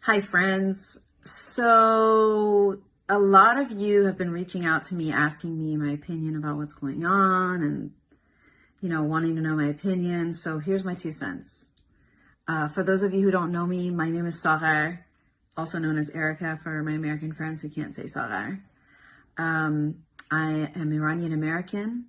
Hi, friends. So a lot of you have been reaching out to me, asking me my opinion about what's going on and, wanting to know my opinion. So here's my 2 cents. For those of you who don't know me, my name is Qurrar, also known as Erica for my American friends who can't say Qurrar. I am Iranian American.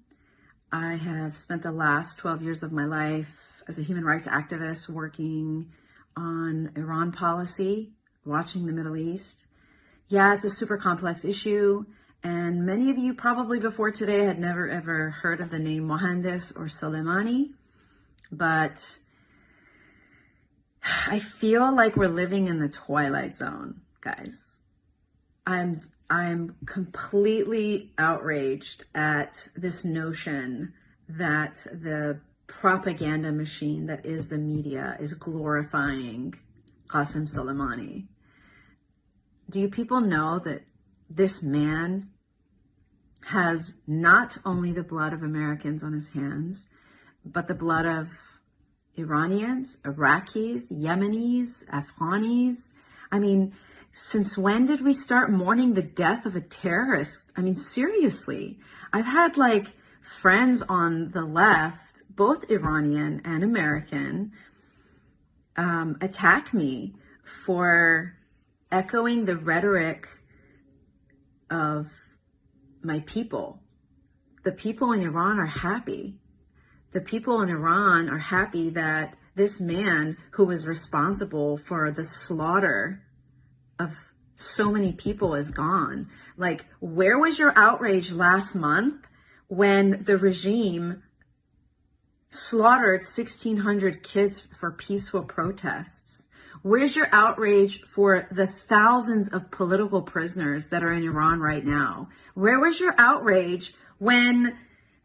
I have spent the last 12 years of my life as a human rights activist working on Iran policy, watching the Middle East. Yeah, it's a super complex issue, and many of you probably before today had never ever heard of the name Mohandes or Slimani, but I feel like we're living in the twilight zone, guys. I'm completely outraged at this notion that the propaganda machine that is the media is glorifying Qasem Soleimani. Do you people know that this man has not only the blood of Americans on his hands, but the blood of Iranians, Iraqis, Yemenis, Afghanis? I mean, since when did we start mourning the death of a terrorist? I mean, seriously, I've had friends on the left, both Iranian and American, attack me for echoing the rhetoric of my people. The people in Iran are happy. The people in Iran are happy that this man who was responsible for the slaughter of so many people is gone. Where was your outrage last month when the regime slaughtered 1,600 kids for peaceful protests? Where's your outrage for the thousands of political prisoners that are in Iran right now? Where was your outrage when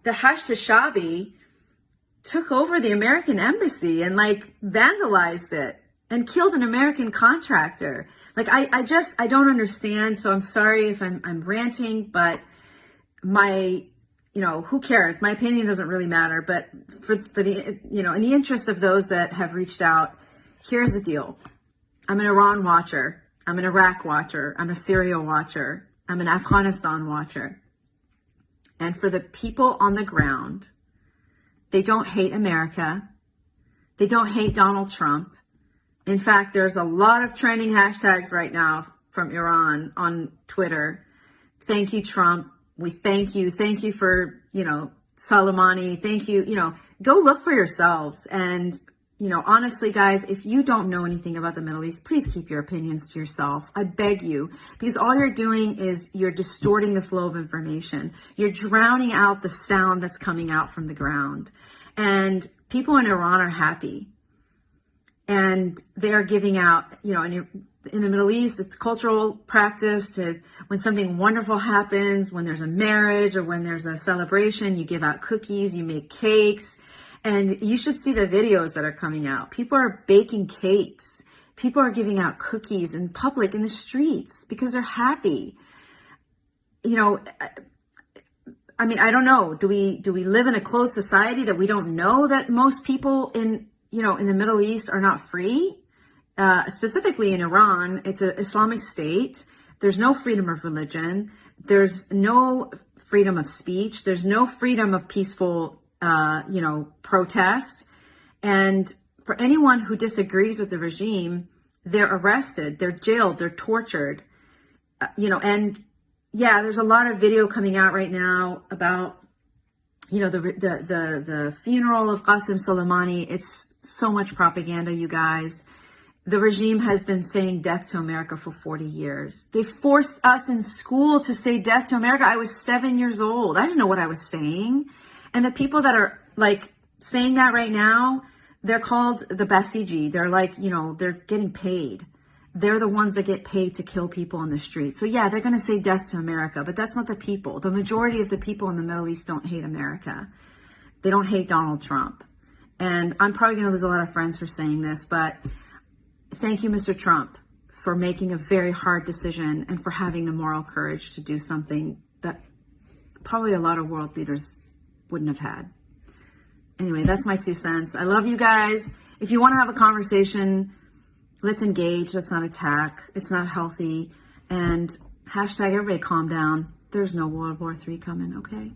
the Hashtashabi took over the American embassy and vandalized it and killed an American contractor? I don't understand. So I'm sorry if I'm ranting, but who cares? My opinion doesn't really matter, but for the, in the interest of those that have reached out, here's the deal. I'm an Iran watcher. I'm an Iraq watcher. I'm a Syria watcher. I'm an Afghanistan watcher. And for the people on the ground, they don't hate America. They don't hate Donald Trump. In fact, there's a lot of trending hashtags right now from Iran on Twitter. Thank you, Trump. We thank you. Thank you for, Soleimani. Thank you. Go look for yourselves. And, honestly, guys, if you don't know anything about the Middle East, please keep your opinions to yourself. I beg you, because all you're doing is you're distorting the flow of information. You're drowning out the sound that's coming out from the ground. And people in Iran are happy. And they're giving out, in the Middle East, it's cultural practice to, when something wonderful happens, when there's a marriage or when there's a celebration, you give out cookies, you make cakes, and you should see the videos that are coming out. People are baking cakes. People are giving out cookies in public, in the streets, because they're happy. I don't know. Do we live in a closed society that we don't know that most people in the Middle East are not free? Specifically in Iran, it's an Islamic state. There's no freedom of religion. There's no freedom of speech. There's no freedom of peaceful, protest. And for anyone who disagrees with the regime, they're arrested, they're jailed, they're tortured, and yeah, there's a lot of video coming out right now about, the funeral of Qasem Soleimani. It's so much propaganda, you guys. The regime has been saying death to America for 40 years. They forced us in school to say death to America. I was 7 years old. I didn't know what I was saying. And the people that are saying that right now, they're called the Basiji. They're they're getting paid. They're the ones that get paid to kill people on the street. So yeah, they're going to say death to America, but that's not the people. The majority of the people in the Middle East don't hate America. They don't hate Donald Trump. And I'm probably going to lose a lot of friends for saying this, but thank you, Mr. Trump, for making a very hard decision and for having the moral courage to do something that probably a lot of world leaders wouldn't have had. Anyway, that's my 2 cents. I love you guys. If you want to have a conversation, Let's engage. Let's not attack. It's not healthy. And hashtag everybody calm down. There's no World War III coming, okay?